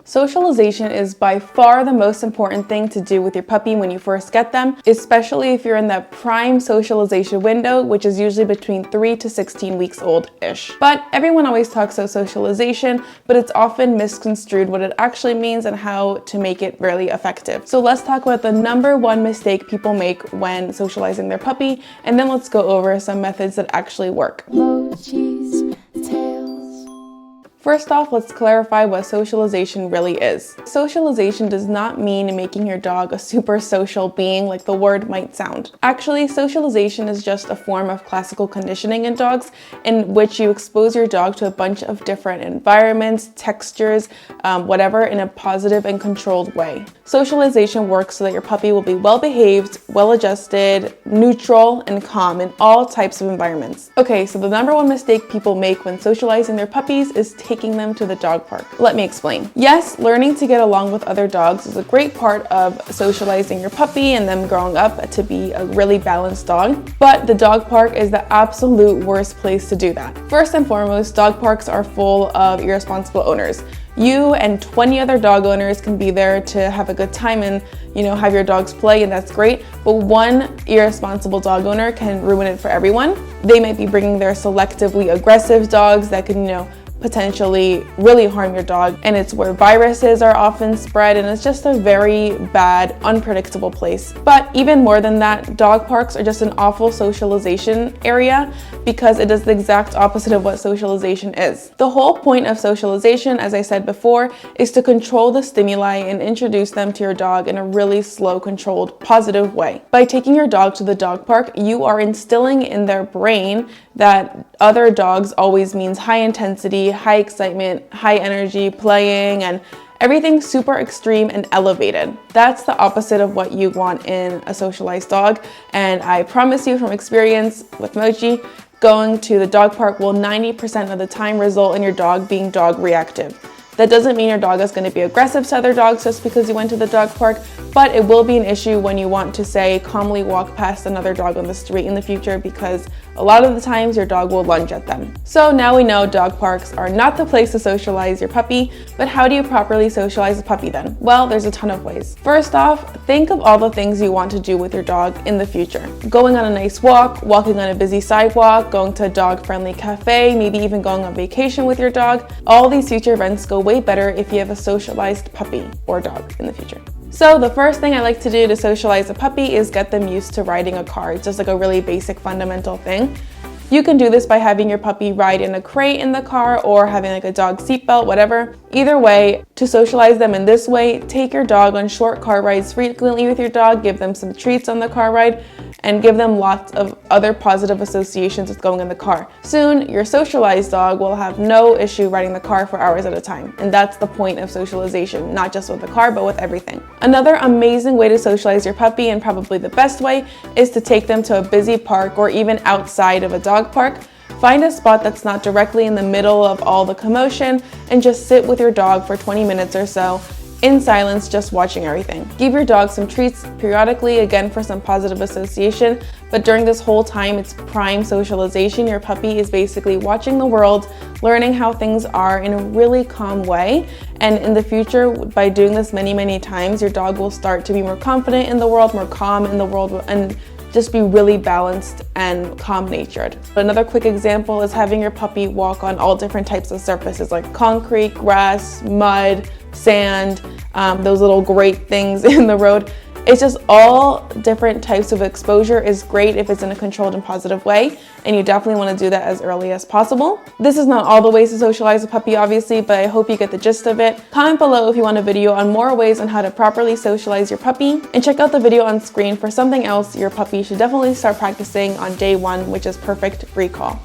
Socialization is by far the most important thing to do with your puppy when you first get them, especially if you're in that prime socialization window, which is usually between 3 to 16 weeks old-ish. But everyone always talks about socialization, but it's often misconstrued what it actually means and how to make it really effective. So let's talk about the number one mistake people make when socializing their puppy, and then let's go over some methods that actually work. First off, let's clarify what socialization really is. Socialization does not mean making your dog a super social being like the word might sound. Actually, socialization is just a form of classical conditioning in dogs in which you expose your dog to a bunch of different environments, textures, whatever, in a positive and controlled way. Socialization works so that your puppy will be well-behaved, well-adjusted, neutral, and calm in all types of environments. Okay, so the number one mistake people make when socializing their puppies is taking them to the dog park. Let me explain. Yes, learning to get along with other dogs is a great part of socializing your puppy and them growing up to be a really balanced dog, but the dog park is the absolute worst place to do that. First and foremost, dog parks are full of irresponsible owners. You and 20 other dog owners can be there to have a good time and, have your dogs play, and that's great. But one irresponsible dog owner can ruin it for everyone. They might be bringing their selectively aggressive dogs that can, potentially really harm your dog, and it's where viruses are often spread, and it's just a very bad, unpredictable place. But even more than that, dog parks are just an awful socialization area because it does the exact opposite of what socialization is. The whole point of socialization, as I said before, is to control the stimuli and introduce them to your dog in a really slow, controlled, positive way. By taking your dog to the dog park, you are instilling in their brain that other dogs always means high intensity, high excitement, high energy, playing, and everything super extreme and elevated. That's the opposite of what you want in a socialized dog. And I promise you from experience with Mochi, going to the dog park will 90% of the time result in your dog being dog reactive. That doesn't mean your dog is going to be aggressive to other dogs just because you went to the dog park, but it will be an issue when you want to, say, calmly walk past another dog on the street in the future, because a lot of the times your dog will lunge at them. So now we know dog parks are not the place to socialize your puppy, but how do you properly socialize a puppy then? Well, there's a ton of ways. First off, think of all the things you want to do with your dog in the future. Going on a nice walk, walking on a busy sidewalk, going to a dog-friendly cafe, maybe even going on vacation with your dog. All these future events go way better if you have a socialized puppy or dog in the future. So the first thing I like to do to socialize a puppy is get them used to riding a car. It's just like a really basic fundamental thing. You can do this by having your puppy ride in a crate in the car or having like a dog seatbelt, whatever. Either way, to socialize them in this way, take your dog on short car rides frequently with your dog, give them some treats on the car ride, and give them lots of other positive associations with going in the car. Soon, your socialized dog will have no issue riding the car for hours at a time. And that's the point of socialization, not just with the car, but with everything. Another amazing way to socialize your puppy, and probably the best way, is to take them to a busy park or even outside of a dog park. Find a spot that's not directly in the middle of all the commotion and just sit with your dog for 20 minutes or so in silence, just watching everything. Give your dog some treats periodically, again for some positive association, but during this whole time it's prime socialization. Your puppy is basically watching the world, learning how things are in a really calm way, and in the future, by doing this many times, your dog will start to be more confident in the world, more calm in the world, and just be really balanced and calm-natured. Another quick example is having your puppy walk on all different types of surfaces like concrete, grass, mud, sand, those little grate things in the road. It's just all different types of exposure is great if it's in a controlled and positive way, and you definitely want to do that as early as possible. This is not all the ways to socialize a puppy, obviously, but I hope you get the gist of it. Comment below if you want a video on more ways on how to properly socialize your puppy, and check out the video on screen for something else your puppy should definitely start practicing on day one, which is perfect recall.